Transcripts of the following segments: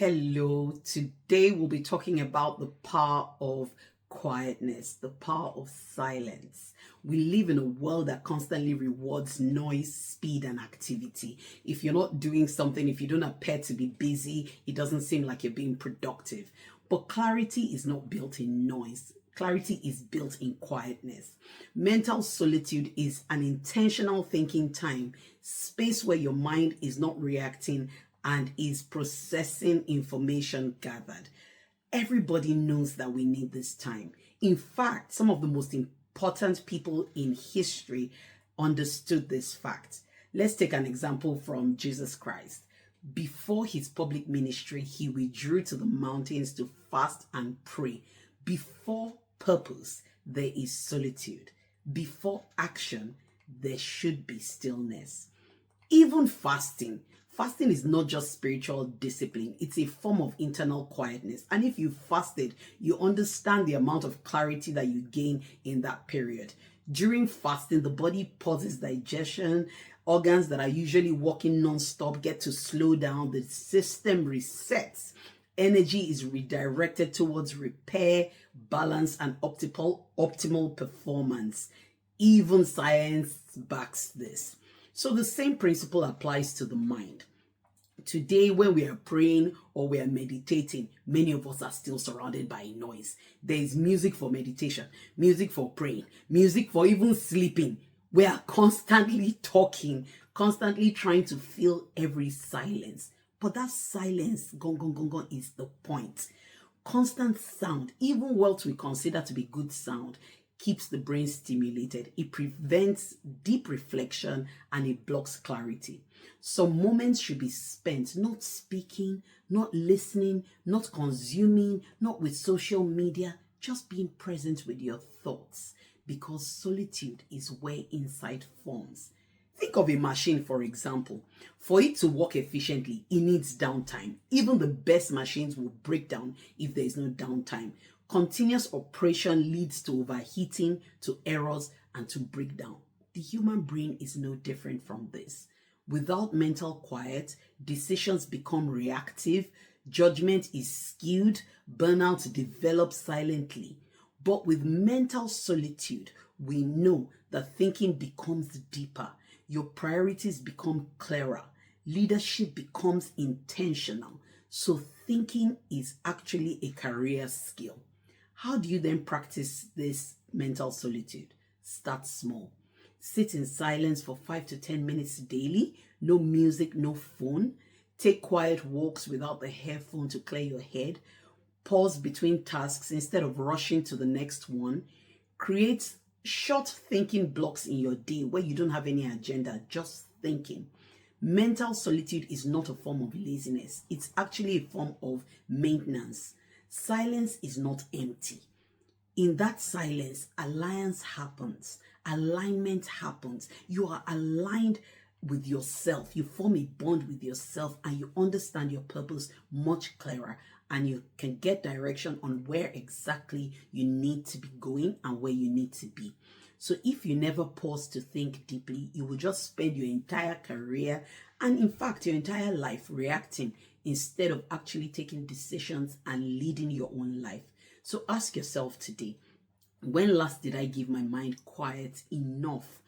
Hello, today we'll be talking about the power of quietness, the power of silence. We live in a world that constantly rewards noise, speed, and activity. If you're not doing something, if you don't appear to be busy, it doesn't seem like you're being productive. But clarity is not built in noise. Clarity is built in quietness. Mental solitude is an intentional thinking time, space where your mind is not reacting and is processing information gathered. Everybody knows that we need this time. In fact, some of the most important people in history understood this fact. Let's take an example from Jesus Christ. Before his public ministry, he withdrew to the mountains to fast and pray. Before purpose, there is solitude. Before action, there should be stillness. Even fasting is not just spiritual discipline, it's a form of internal quietness. And if you fasted, you understand the amount of clarity that you gain in that period. During fasting, the body pauses digestion, organs that are usually working non-stop get to slow down, the system resets. Energy is redirected towards repair, balance, and optimal performance. Even science backs this. So the same principle applies to the mind. Today, when we are praying or we are meditating, many of us are still surrounded by noise. There is music for meditation, music for praying, music for even sleeping. We are constantly talking, constantly trying to fill every silence. But that silence, gong, gong, gong, gong, is the point. Constant sound, even what we consider to be good sound, keeps the brain stimulated. It prevents deep reflection and it blocks clarity. Some moments should be spent not speaking, not listening, not consuming, not with social media, just being present with your thoughts, because solitude is where insight forms. Think of a machine, for example. For it to work efficiently, it needs downtime. Even the best machines will break down if there is no downtime. Continuous operation leads to overheating, to errors, and to breakdown. The human brain is no different from this. Without mental quiet, decisions become reactive, judgment is skewed, burnout develops silently. But with mental solitude, we know that thinking becomes deeper, your priorities become clearer, leadership becomes intentional. So thinking is actually a career skill. How do you then practice this mental solitude? Start small. Sit in silence for 5 to 10 minutes daily. No music, no phone. Take quiet walks without the headphone to clear your head. Pause between tasks instead of rushing to the next one. Create short thinking blocks in your day where you don't have any agenda, just thinking. Mental solitude is not a form of laziness. It's actually a form of maintenance. Silence is not empty. In that silence, alliance happens, alignment happens. You are aligned with yourself. You form a bond with yourself and you understand your purpose much clearer, and you can get direction on where exactly you need to be going and where you need to be. So if you never pause to think deeply, you will just spend your entire career and in fact your entire life reacting instead of actually taking decisions and leading your own life. So ask yourself today, when last did I give my mind quiet enough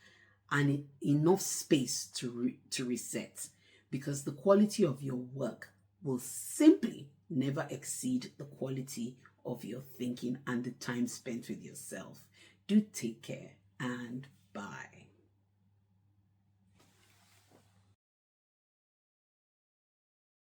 and enough space to reset? Because the quality of your work will simply never exceed the quality of your thinking and the time spent with yourself. Do take care.